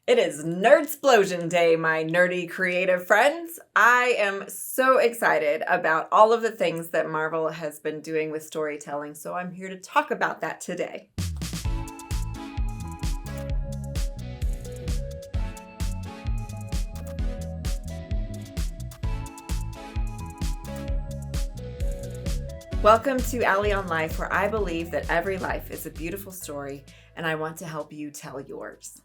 It is Nerdsplosion Day, my nerdy creative friends. I am so excited about all of the things that Marvel has been doing with storytelling, so I'm here to talk about that today. Welcome to Allie on Life, where I believe that every life is a beautiful story, and I want to help you tell yours.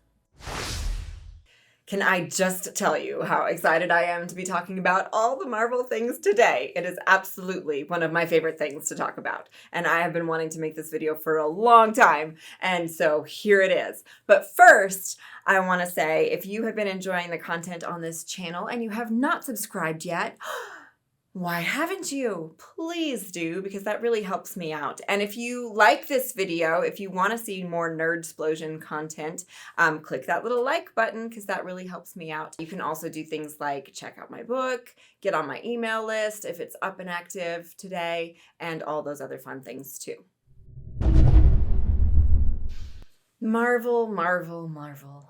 Can I just tell you how excited I am to be talking about all the Marvel things today? It is absolutely one of my favorite things to talk about. And I have been wanting to make this video for a long time. And so here it is. But first, I want to say if you have been enjoying the content on this channel and you have not subscribed yet, why haven't you? Please do, because that really helps me out. And if you like this video, if you want to see more Nerdsplosion content, click that little like button because that really helps me out. You can also do things like check out my book, get on my email list if it's up and active today, and all those other fun things too. Marvel, Marvel, Marvel.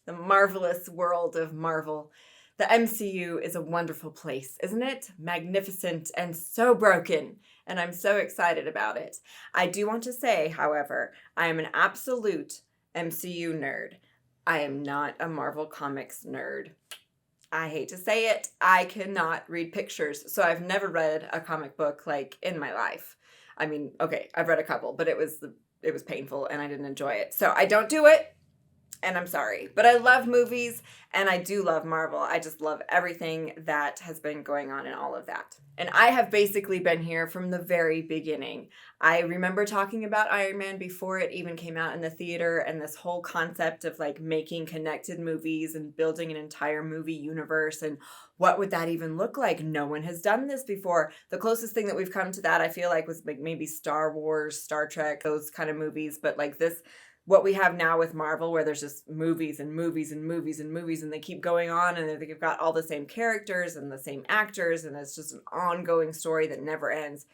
The marvelous world of Marvel. The MCU is a wonderful place, isn't it? Magnificent and so broken, and I'm so excited about it. I do want to say, however, I am an absolute MCU nerd. I am not a Marvel Comics nerd. I hate to say it, I cannot read pictures, so I've never read a comic book like in my life. I mean, okay, I've read a couple, but it was painful and I didn't enjoy it. So I don't do it. And I'm sorry, but I love movies and I do love Marvel. I just love everything that has been going on in all of that. And I have basically been here from the very beginning. I remember talking about Iron Man before it even came out in the theater, and this whole concept of like making connected movies and building an entire movie universe, and what would that even look like? No one has done this before. The closest thing that we've come to that, I feel like, was like maybe Star Wars, Star Trek, those kind of movies, but like this, what we have now with Marvel, where there's just movies and movies and movies and movies, and they keep going on, and they've got all the same characters and the same actors, and it's just an ongoing story that never ends.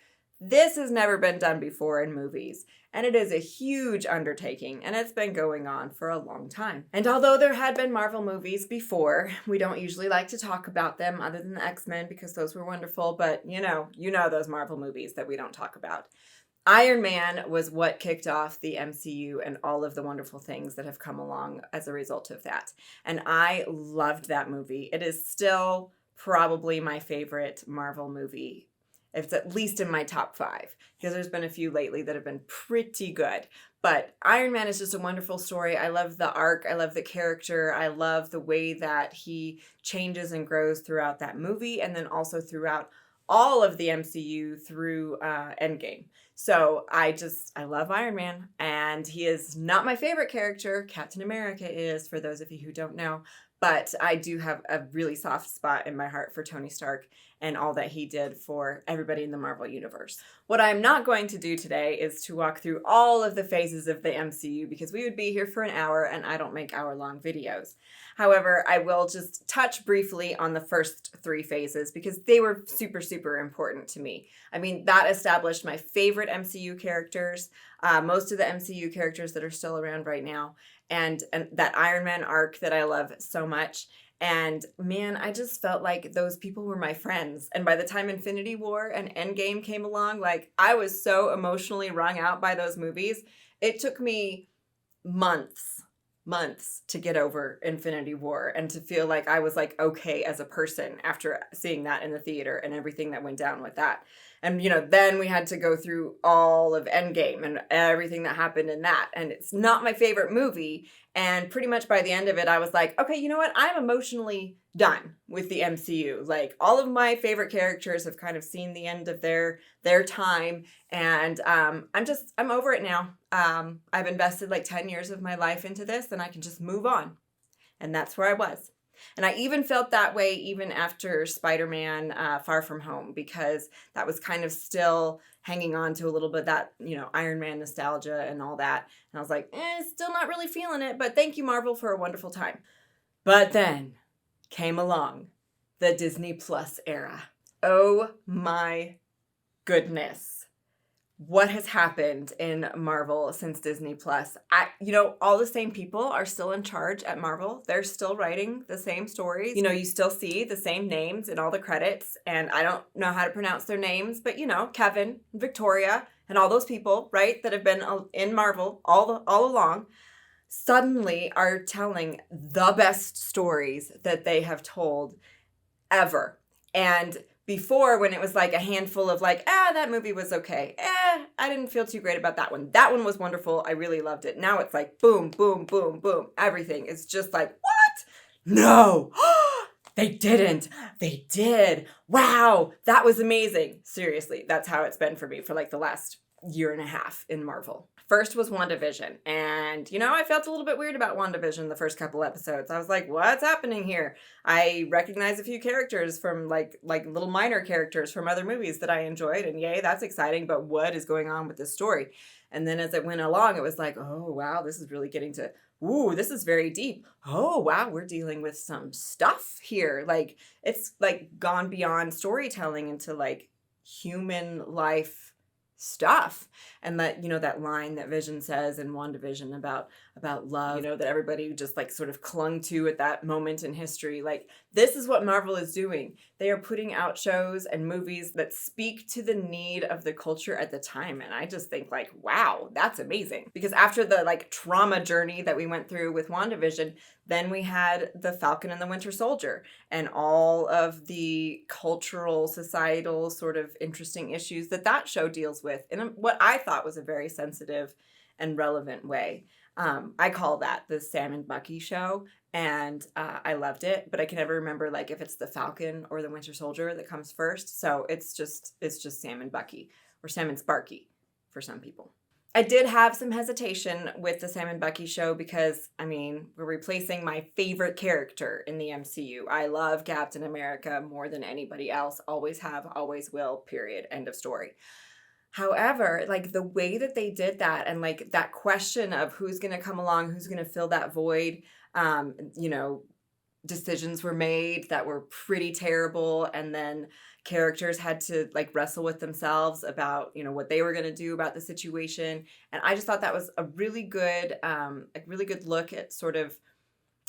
This has never been done before in movies, and it is a huge undertaking, and it's been going on for a long time. And although there had been Marvel movies before, we don't usually like to talk about them other than the X-Men because those were wonderful, but you know those Marvel movies that we don't talk about. Iron Man was what kicked off the MCU and all of the wonderful things that have come along as a result of that. And I loved that movie. It is still probably my favorite Marvel movie. It's at least in my top 5, because there's been a few lately that have been pretty good. But Iron Man is just a wonderful story. I love the arc. I love the character. I love the way that he changes and grows throughout that movie, and then also throughout all of the MCU through Endgame. So I love Iron Man, and he is not my favorite character. Captain America is, for those of you who don't know, but I do have a really soft spot in my heart for Tony Stark and all that he did for everybody in the Marvel Universe. What I'm not going to do today is to walk through all of the phases of the MCU, because we would be here for an hour and I don't make hour-long videos. However, I will just touch briefly on the first 3 phases because they were super, super important to me. I mean, that established my favorite MCU characters, most of the MCU characters that are still around right now, and that Iron Man arc that I love so much. And man, I just felt like those people were my friends. And by the time Infinity War and Endgame came along, like I was so emotionally wrung out by those movies. It took me months to get over Infinity War and to feel like I was like okay as a person after seeing that in the theater and everything that went down with that. And then we had to go through all of Endgame and everything that happened in that. And it's not my favorite movie. And pretty much by the end of it, I was like, okay, you know what? I'm emotionally done with the MCU. Like all of my favorite characters have kind of seen the end of their time. And I'm over it now. I've invested like 10 years of my life into this, and I can just move on. And that's where I was. And I even felt that way even after Spider-Man Far From Home, because that was kind of still hanging on to a little bit that, Iron Man nostalgia and all that. And I was like, still not really feeling it, but thank you, Marvel, for a wonderful time. But then came along the Disney Plus era. Oh my goodness. what has happened in Marvel since Disney Plus. All the same people are still in charge at Marvel. They're still writing the same stories. You still see the same names in all the credits, and I don't know how to pronounce their names, but Kevin, Victoria, and all those people, right, that have been in Marvel all along, suddenly are telling the best stories that they have told ever. And before, when it was like a handful of like, that movie was okay. I didn't feel too great about that one. That one was wonderful. I really loved it. Now it's like boom, boom, boom, boom. Everything is just like, what? No. They didn't. They did. Wow. That was amazing. Seriously, that's how it's been for me for like the last year and a half in Marvel. First was WandaVision, and I felt a little bit weird about WandaVision the first couple episodes. I was like, what's happening here? I recognize a few characters from like little minor characters from other movies that I enjoyed, and yay, that's exciting, but what is going on with this story? And then as it went along, it was like, oh wow, this is really getting to, ooh, this is very deep. Oh wow, we're dealing with some stuff here. Like, it's like gone beyond storytelling into like human life stuff. And that line that Vision says in WandaVision about love, that everybody just like sort of clung to at that moment in history. Like, this is what Marvel is doing. They are putting out shows and movies that speak to the need of the culture at the time. And I just think like, wow, that's amazing. Because after the like trauma journey that we went through with WandaVision, then we had the Falcon and the Winter Soldier and all of the cultural, societal sort of interesting issues that show deals with in what I thought was a very sensitive and relevant way. I call that the Sam and Bucky show, and I loved it, but I can never remember like if it's the Falcon or the Winter Soldier that comes first. So it's just Sam and Bucky, or Sam and Sparky for some people. I did have some hesitation with the Sam and Bucky show because, we're replacing my favorite character in the MCU. I love Captain America more than anybody else. Always have, always will, period. End of story. However, like the way that they did that, and like that question of who's going to come along, who's going to fill that void, decisions were made that were pretty terrible, and then characters had to like wrestle with themselves about what they were going to do about the situation. And I just thought that was a really good look at sort of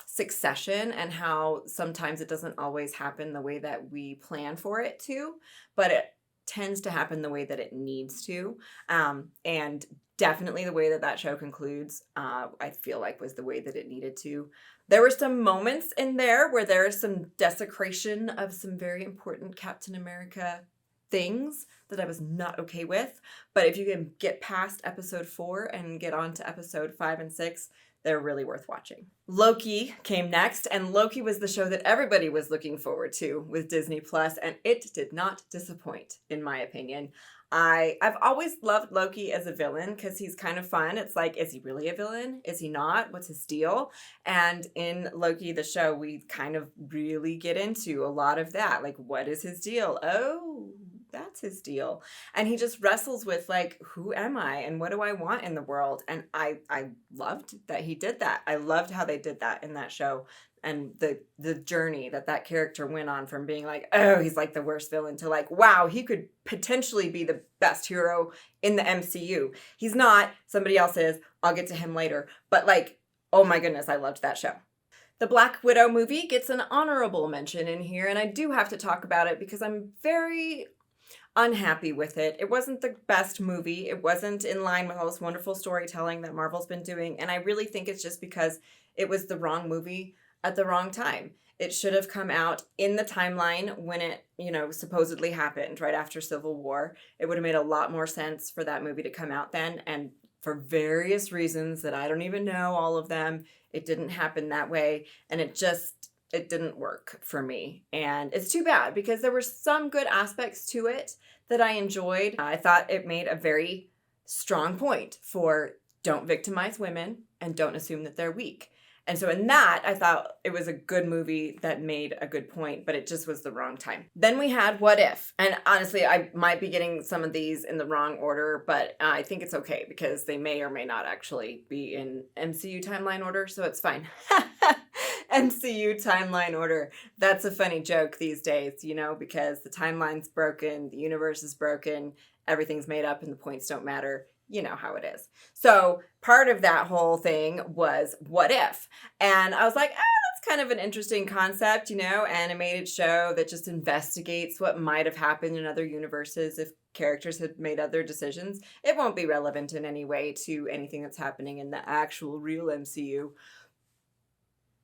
succession and how sometimes it doesn't always happen the way that we plan for it to, but it tends to happen the way that it needs to. And definitely the way that show concludes, I feel like was the way that it needed to. There were some moments in there where there is some desecration of some very important Captain America things that I was not okay with. But if you can get past episode 4 and get on to episode 5 and 6, they're really worth watching. Loki came next, and Loki was the show that everybody was looking forward to with Disney Plus, and it did not disappoint, in my opinion. I've always loved Loki as a villain because he's kind of fun. It's like, is he really a villain? Is he not? What's his deal? And in Loki, the show, we kind of really get into a lot of that. Like, what is his deal? Oh, that's his deal. And he just wrestles with like, who am I and what do I want in the world? And I loved that he did that. I loved how they did that in that show. And the journey that character went on from being like, oh, he's like the worst villain, to like, wow, he could potentially be the best hero in the MCU. He's not. Somebody else is. I'll get to him later. But like, oh my goodness, I loved that show. The Black Widow movie gets an honorable mention in here, and I do have to talk about it because I'm very unhappy with it. It wasn't the best movie. It wasn't in line with all this wonderful storytelling that Marvel's been doing, and I really think it's just because it was the wrong movie at the wrong time. It should have come out in the timeline when it, supposedly happened right after Civil War. It would have made a lot more sense for that movie to come out then, and for various reasons that I don't even know all of them, it didn't happen that way, and it didn't work for me. And it's too bad because there were some good aspects to it that I enjoyed. I thought it made a very strong point for don't victimize women and don't assume that they're weak. And so in that, I thought it was a good movie that made a good point, but it just was the wrong time. Then we had What If? And honestly, I might be getting some of these in the wrong order, but I think it's okay because they may or may not actually be in MCU timeline order, so it's fine. MCU timeline order. That's a funny joke these days, because the timeline's broken, the universe is broken, everything's made up, and the points don't matter. You know how it is. So part of that whole thing was what if? And I was like, that's kind of an interesting concept, animated show that just investigates what might have happened in other universes if characters had made other decisions. It won't be relevant in any way to anything that's happening in the actual real MCU.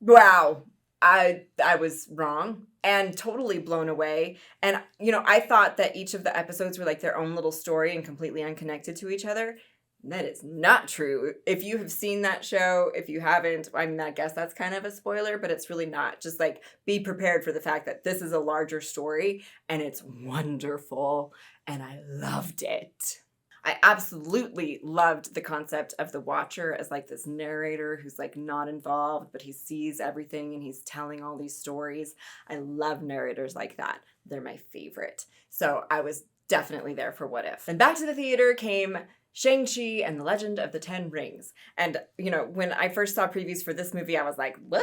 Wow. I was wrong and totally blown away. And, I thought that each of the episodes were like their own little story and completely unconnected to each other. That is not true. If you have seen that show, if you haven't, I guess that's kind of a spoiler, but it's really not. Just like be prepared for the fact that this is a larger story and it's wonderful and I loved it. I absolutely loved the concept of the Watcher as like this narrator who's like not involved, but he sees everything and he's telling all these stories. I love narrators like that. They're my favorite. So I was definitely there for What If. And back to the theater came Shang-Chi and the Legend of the Ten Rings. And, when I first saw previews for this movie, I was like, what?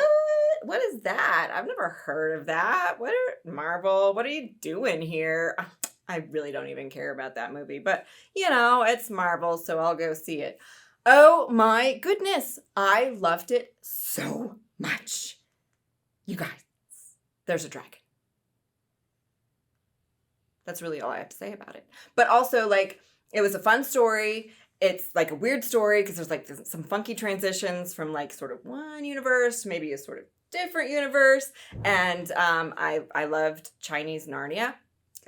What is that? I've never heard of that. Marvel, what are you doing here? I really don't even care about that movie, but it's Marvel, so I'll go see it. Oh my goodness. I loved it so much. You guys, there's a dragon. That's really all I have to say about it. But also, it was a fun story. It's like a weird story because there's some funky transitions from sort of one universe, maybe a sort of different universe. And I loved Chinese Narnia.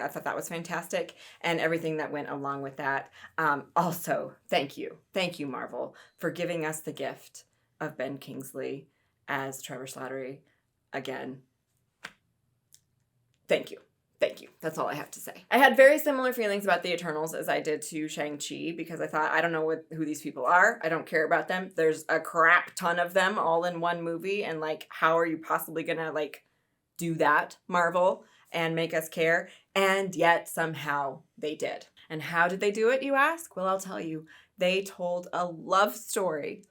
I thought that was fantastic and everything that went along with that. Also, thank you, Marvel, for giving us the gift of Ben Kingsley as Trevor Slattery again. Thank you. That's all I have to say. I had very similar feelings about the Eternals as I did to Shang-Chi because I thought, I don't know who these people are. I don't care about them. There's a crap ton of them all in one movie. And how are you possibly going to do that, Marvel, and make us care? And yet somehow they did. And how did they do it, you ask? Well, I'll tell you. They told a love story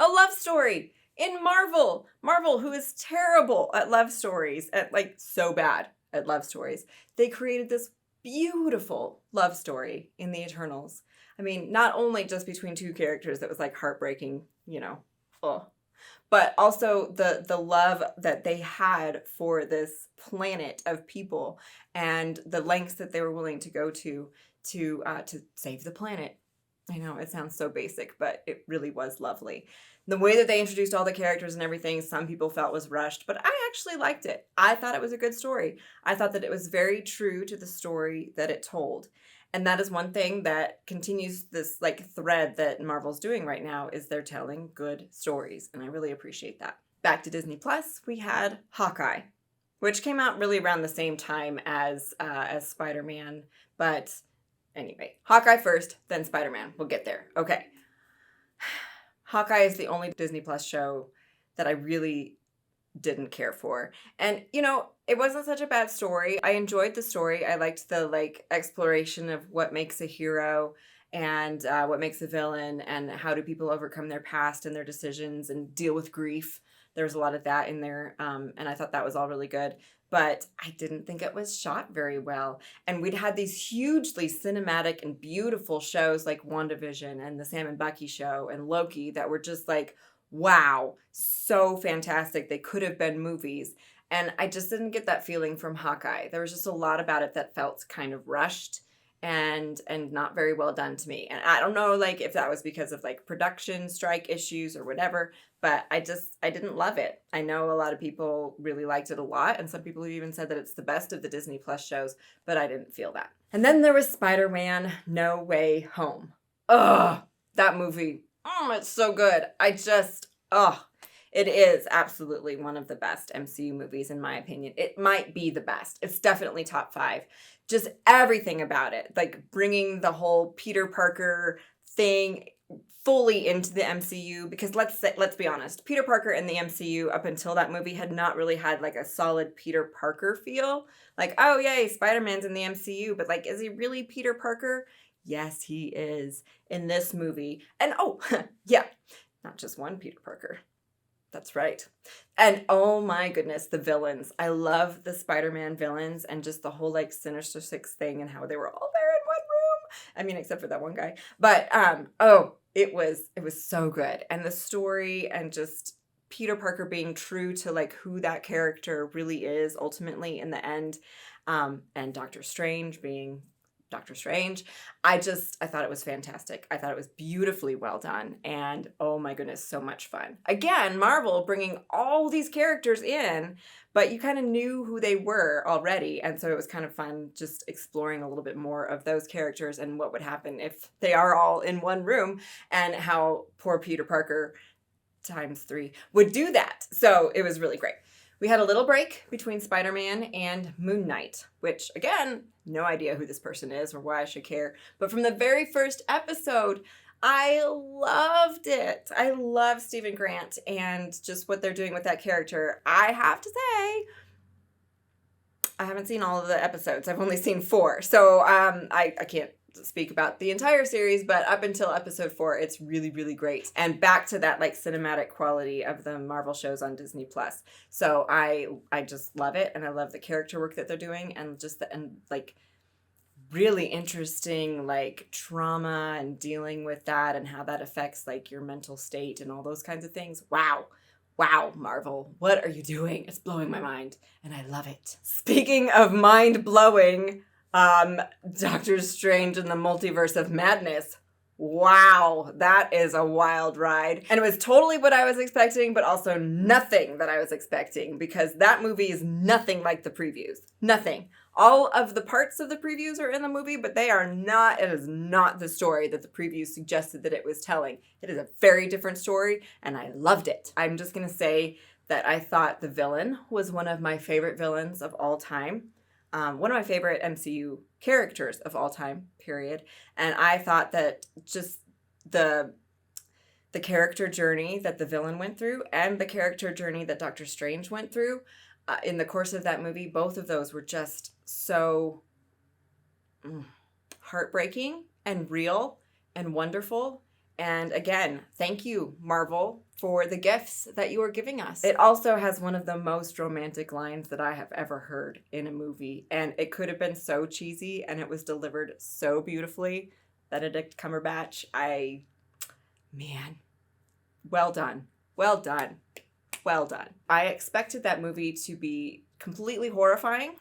in Marvel. Marvel, who is terrible at love stories, so bad at love stories. They created this beautiful love story in the Eternals. Not only just between two characters that was heartbreaking, but also the love that they had for this planet of people and the lengths that they were willing to go to save the planet. I know it sounds so basic, but it really was lovely. The way that they introduced all the characters and everything, some people felt was rushed, but I actually liked it. I thought it was a good story. I thought that it was very true to the story that it told. And that is one thing that continues this thread that Marvel's doing right now is they're telling good stories. And I really appreciate that. Back to Disney Plus, we had Hawkeye, which came out really around the same time as Spider-Man. But anyway, Hawkeye first, then Spider-Man. We'll get there. Okay. Hawkeye is the only Disney Plus show that I really didn't care for. And, it wasn't such a bad story. I enjoyed the story. I liked the exploration of what makes a hero and what makes a villain and how do people overcome their past and their decisions and deal with grief. There was a lot of that in there. And I thought that was all really good. But I didn't think it was shot very well. And we'd had these hugely cinematic and beautiful shows like WandaVision and the Sam and Bucky show and Loki that were just wow, so fantastic. They could have been movies. And I just didn't get that feeling from Hawkeye. There was just a lot about it that felt kind of rushed and not very well done to me. And I don't know if that was because of production strike issues or whatever, but I didn't love it. I know a lot of people really liked it a lot, and some people have even said that it's the best of the Disney Plus shows, but I didn't feel that. And then there was Spider-Man No Way Home. Ugh, that movie. Oh, it's so good. It is absolutely one of the best MCU movies, in my opinion. It might be the best. It's definitely top 5. Just everything about it, bringing the whole Peter Parker thing fully into the MCU. Because let's be honest, Peter Parker in the MCU up until that movie had not really had a solid Peter Parker feel. Oh yay, Spider-Man's in the MCU, but is he really Peter Parker? Yes, he is in this movie. And yeah, not just one Peter Parker. That's right. And oh my goodness, the villains. I love the Spider-Man villains and just the whole like Sinister Six thing and how they were all there in one room. I mean, except for that one guy. But it was so good. And the story and just Peter Parker being true to like who that character really is ultimately in the end. And Doctor Strange being Doctor Strange. I thought it was fantastic. I thought it was beautifully well done. And oh my goodness, so much fun. Again, Marvel bringing all these characters in, but you kind of knew who they were already. And so it was kind of fun just exploring a little bit more of those characters and what would happen if they are all in one room and how poor Peter Parker ×3 would do that. So it was really great. We had a little break between Spider-Man and Moon Knight, which, again, no idea who this person is or why I should care. But from the very first episode, I loved it. I love Stephen Grant and just what they're doing with that character. I have to say, I haven't seen all of the episodes. I've only seen 4. So I can't speak about the entire series, but up until episode 4, it's really, really great. And back to that like cinematic quality of the Marvel shows on Disney Plus. So I just love it, and I love the character work that they're doing, and just like really interesting like trauma and dealing with that and how that affects like your mental state and all those kinds of things. Wow, Marvel, what are you doing? It's blowing my mind, and I love it. Speaking of mind blowing, Doctor Strange and the Multiverse of Madness. Wow, that is a wild ride. And it was totally what I was expecting, but also nothing that I was expecting, because that movie is nothing like the previews. Nothing. All of the parts of the previews are in the movie, but it is not the story that the previews suggested that it was telling. It is a very different story, and I loved it. I'm just gonna say that I thought the villain was one of my favorite villains of all time. One of my favorite MCU characters of all time, period. And I thought that just the character journey that the villain went through and the character journey that Doctor Strange went through in the course of that movie, both of those were just so heartbreaking and real and wonderful. And again, thank you, Marvel, for the gifts that you are giving us. It also has one of the most romantic lines that I have ever heard in a movie. And it could have been so cheesy, and it was delivered so beautifully. Benedict Cumberbatch, well done. Well done. Well done. I expected that movie to be completely horrifying,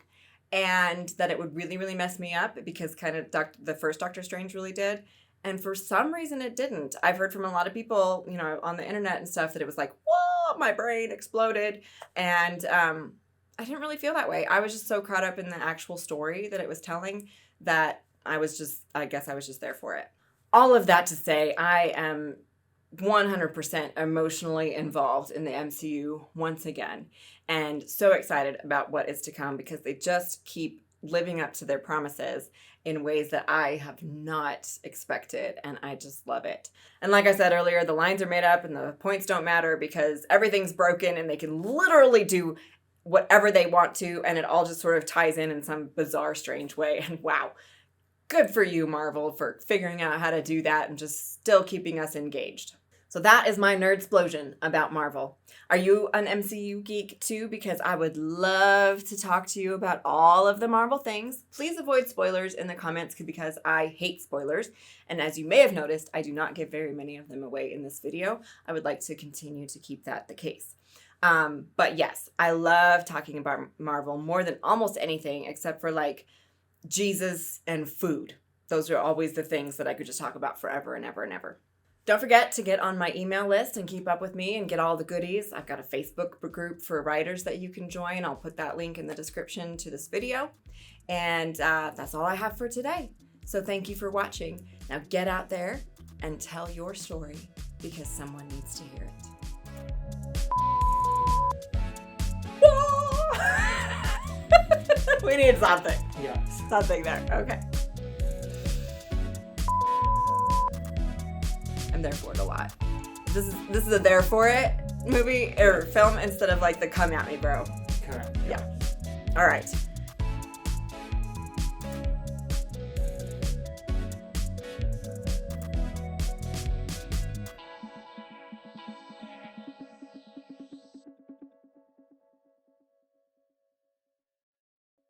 and that it would really, really mess me up, because kind of the first Doctor Strange really did. And for some reason it didn't. I've heard from a lot of people, on the internet and stuff, that it was like, whoa, my brain exploded. And I didn't really feel that way. I was just so caught up in the actual story that it was telling that I guess I was just there for it. All of that to say, I am 100% emotionally involved in the MCU once again, and so excited about what is to come, because they just keep living up to their promises in ways that I have not expected, and I just love it. And like I said earlier, the lines are made up and the points don't matter, because everything's broken and they can literally do whatever they want to, and it all just sort of ties in some bizarre, strange way. And wow, good for you, Marvel, for figuring out how to do that and just still keeping us engaged. So that is my nerdsplosion about Marvel. Are you an MCU geek too? Because I would love to talk to you about all of the Marvel things. Please avoid spoilers in the comments, because I hate spoilers. And as you may have noticed, I do not give very many of them away in this video. I would like to continue to keep that the case. But yes, I love talking about Marvel more than almost anything, except for like Jesus and food. Those are always the things that I could just talk about forever and ever and ever. Don't forget to get on my email list and keep up with me and get all the goodies. I've got a Facebook group for writers that you can join. I'll put that link in the description to this video. And that's all I have for today. So thank you for watching. Now get out there and tell your story, because someone needs to hear it. We need something. Yeah. Something there. Okay. I'm there for it a lot. This is a there for it movie or film instead of like the come at me bro. Correct. Yeah. All right.